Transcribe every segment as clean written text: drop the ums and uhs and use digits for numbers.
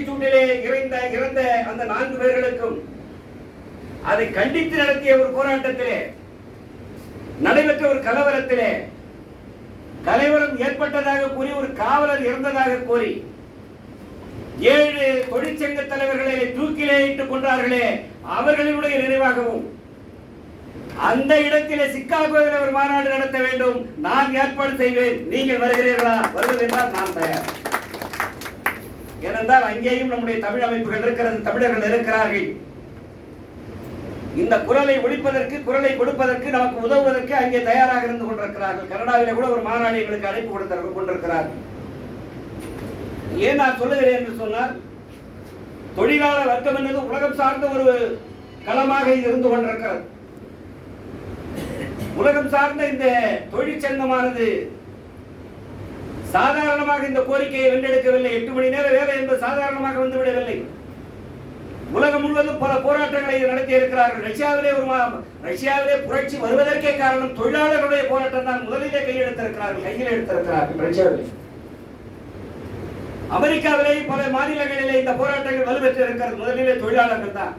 சூட்டிலே இறந்த அந்த 4 பேர்களுக்கும் அதை கண்டித்து நடத்திய ஒரு போராட்டத்திலே நடைபெற்ற ஒரு கலவரத்திலே கலவரம் ஏற்பட்டதாக கூறி ஒரு காவலர் இறந்ததாக கூறி 7 தொழிற்சங்க தலைவர்களை தூக்கிலே இட்டுக் கொண்டார்களே, அவர்களுடைய நினைவாகவும் அந்த இடத்திலே சிக்காகோவில் ஒரு மாநாடு நடத்த வேண்டும். நான் ஏற்பாடு செய்வேன். நீங்கள் வருகிறீர்களா? வருவதென்றால் நான் தயார். ஏனென்றால் அங்கேயும் நம்முடைய தமிழ் அமைப்புகள் இருக்கிறது, தமிழர்கள் இருக்கிறார்கள். இந்த குரலை ஒழிப்பதற்கு, குரலை கொடுப்பதற்கு, நமக்கு உதவுவதற்கு அங்கே தயாராக இருந்து கொண்டிருக்கிறார்கள். கனடாவிலே கூட ஒரு மாநாடு எங்களுக்கு அழைப்பு கொண்டிருக்கிறார்கள். ஏன் நான் சொல்லுகிறேன் என்று சொன்னால், தொழிலாளர் வர்க்கம் என்பது உலகம் சார்ந்த ஒரு களமாக இருந்து கொண்டிருக்கிறது. உலகம் சார்ந்த இந்த தொழிற்சங்கமானது சாதாரணமாக இந்த கோரிக்கையை வென்றெடுக்கவில்லை. 8 மணி நேர வேலை என்பது சாதாரணமாக வந்துவிடவில்லை. உலகம் முழுவதும் பல போராட்டங்களை நடத்தி இருக்கிறார்கள். ரஷ்யாவிலே புரட்சி வருவதற்கே காரணம் தொழிலாளர்களுடைய போராட்டம் தான். முதலிலே கையில் எடுத்திருக்கிறார்கள் ரஷ்யாவிலே. அமெரிக்காவிலே பல மாநிலங்களிலே இந்த போராட்டங்கள் வலுப்பெற்று இருக்கிறது. முதலிலே தொழிலாளர்கள் தான்.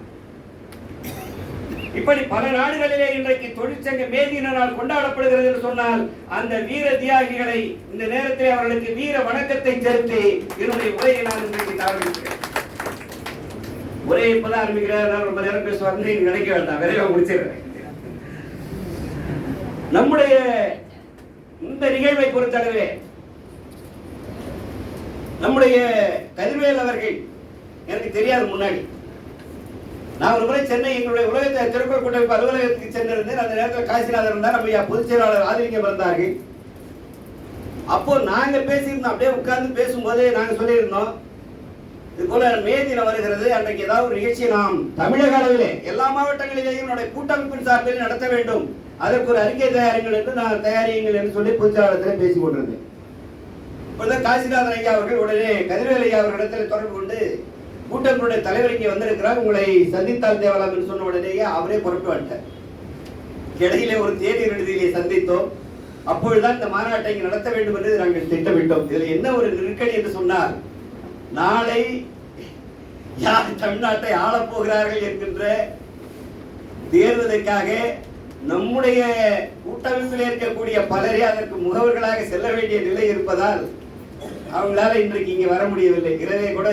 இப்படி பல நாடுகளிலே இன்றைக்கு தொழிற்சங்க மே தின நாள் கொண்டாடப்படுகிறது என்று சொன்னால், அந்த வீர தியாகிகளை இந்த நேரத்தில் அவர்களுக்கு வீர வணக்கத்தை செலுத்தி என்னுடைய உரையை நான் இன்றைக்கு ஆரம்பிக்கிறேன். உரையை இப்பதான் ஆரம்பிக்கிறேன். ரொம்ப நேரம் பேசுவாங்க நினைக்க வேண்டாம், விரைவாக முடிச்சிடுறேன். நம்முடைய இந்த நிகழ்வை பொறுத்தளவே நம்முடைய கதிர்வேல் அவர்கள் எனக்கு தெரியாது. முன்னாடி நான் ஒரு முறை சென்னை எங்களுடைய உலகத்தை திருக்குறள் கூட்டமைப்பு அலுவலகத்துக்கு சென்றிருந்தேன். அந்த நேரத்தில் காசிநாதன் இருந்தார், நம்ம பொதுச் செயலாளர் ஆதிலிங்கம் இருந்தார்கள். அப்போ நாங்க பேசியிருந்தோம். அப்படியே உட்கார்ந்து பேசும்போது நாங்க சொல்லியிருந்தோம், இது போல மே தினம் வருகிறது, அன்றைக்கு ஏதாவது ஒரு நிகழ்ச்சியை நாம் தமிழக அளவிலே எல்லா மாவட்டங்களிலேயும் என்னுடைய கூட்டமைப்பின் சார்பில் நடத்த வேண்டும், அதற்கு ஒரு அறிக்கை தயாரிங்கள் என்று நான் தயாரியுங்கள் என்று சொல்லி பொதுச்செயலாளத்தில் பேசிக் கொண்டிருந்தேன். இப்பொழுது காசிநாதன் ஐயா அவர்கள் உடனே கதிர்வேல் ஐயா அவர்களிடத்தில் தொடர்பு கொண்டு, கூட்டத்தினுடைய தலைவர் இங்கே வந்திருக்கிறார், உங்களை சந்தித்தால் தேவலாம் என்று சொன்ன உடனேயே அவரே புறப்பட்டு வந்துட்டார். இடையிலே ஒரு தேதி விடுதியிலே சந்தித்தோம். அப்பொழுதுதான் இந்த மாநாட்டை இங்கே நடத்த வேண்டும் என்று நாங்கள் திட்டமிட்டோம். இதில் என்ன ஒரு நெருக்கடி என்று சொன்னால், நாளை யார் தமிழ்நாட்டை ஆளப் போகிறார்கள் என்கின்ற தேர்வதற்காக நம்முடைய கூட்டமைப்பில் இருக்கக்கூடிய பலரே அதற்கு முகவர்களாக செல்ல வேண்டிய நிலை இருப்பதால் அவங்களால இன்றைக்கு இங்கே வர முடியவில்லை. இரவே கூட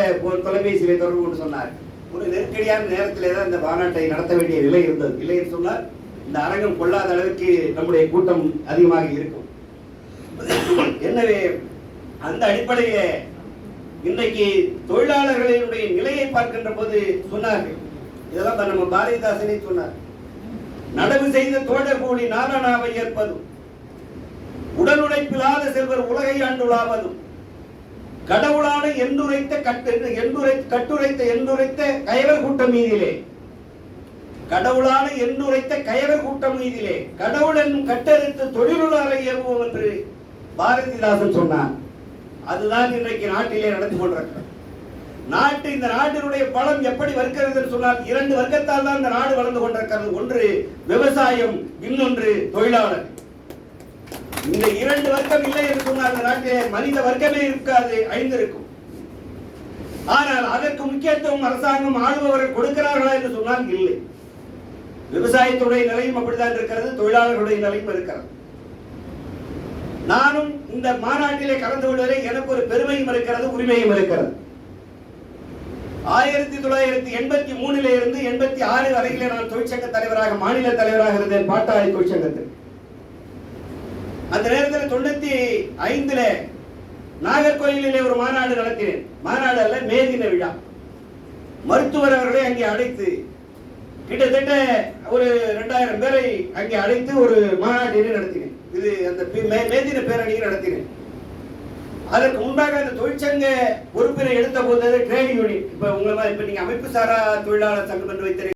தொலைபேசியிலே தொடர்பு கொண்டு சொன்னார், ஒரு நெருக்கடியான நேரத்திலே தான் இந்த மாநாட்டை நடத்த வேண்டிய நிலை இருந்தது. இல்லை என்று சொன்னால் இந்த அரங்கம் கொள்ளாத அளவுக்கு நம்முடைய கூட்டம் அதிகமாக இருக்கும். எனவே அந்த அடிப்படையிலே இன்றைக்கு தொழிலாளர்களினுடைய நிலையை பார்க்கின்ற போது சொன்னார்கள், இதெல்லாம் நம்ம பாரதிதாசனே சொன்னார், நடவு செய்த தோழர் கூடி நாரணாவை ஏற்பதும், உடலுழைப்பில்லாத செல்வர் உலகை ஆண்டுலாவதும், கடவுளான கட்டுரைத்த கயவர் கூட்டம் மீதிலே, கடவுளான எண்ணுரைத்த கயவர் கூட்டம் மீதிலே கடவுள் என்னும் கட்டறுத்து தொழிலுளாரை ஏவுவோம் என்று பாரதிதாசன் சொன்னார். அதுதான் இன்றைக்கு நாட்டிலே நடந்து கொண்டிருக்கிறது. இந்த நாட்டினுடைய பலம் எப்படி வருகிறது சொன்னால், 2 வர்க்கத்தால் தான் இந்த நாடு வளர்ந்து கொண்டிருக்கிறது. ஒன்று விவசாயம், இன்னொன்று தொழிலாளர். இந்த 2 வர்க்கம் இல்லை என்று சொன்னால் இந்த நாட்டிலே மனித வர்க்கமே இருக்காது, அழிந்திருக்கும். ஆனால் அதற்கு முக்கியத்துவம் அரசாங்கம் ஆளுபவர்கள் கொடுக்கிறார்களா என்று சொன்னால் இல்லை. விவசாயத்துடைய நிலையும் அப்படித்தான் இருக்கிறது, தொழிலாளர்களுடைய நிலையும் இருக்கிறது. நானும் இந்த மாநாட்டிலே கலந்து கொள்வதில் எனக்கு ஒரு பெருமையும் இருக்கிறது, உரிமையும் இருக்கிறது. 1983 இருந்து 86 வரையிலே நான் தொழிற்சங்க தலைவராக, மாநில தலைவராக இருந்தேன் பாட்டாளி தொழிற்சங்கத்தில். அந்த நேரத்தில் 95 நாகர்கோயிலிலே ஒரு மாநாடு நடத்தினேன். மாநாடு அல்ல, மே தின விழா. மருத்துவர் அவர்களை அங்கே அழைத்து கிட்டத்தட்ட ஒரு 2000 பேரை அங்கே அழைத்து ஒரு மாநாட்டினை நடத்தினேன். இது அந்த மே தின பேரணியை நடத்தினேன். அதற்கு முன்பாக அந்த தொழிற்சங்க பொறுப்பினை எடுத்த போது ட்ரேட் யூனியன், இப்ப நீங்க அமைப்பு சாரா தொழிலாளர் சங்கம் என்று வைத்திருக்க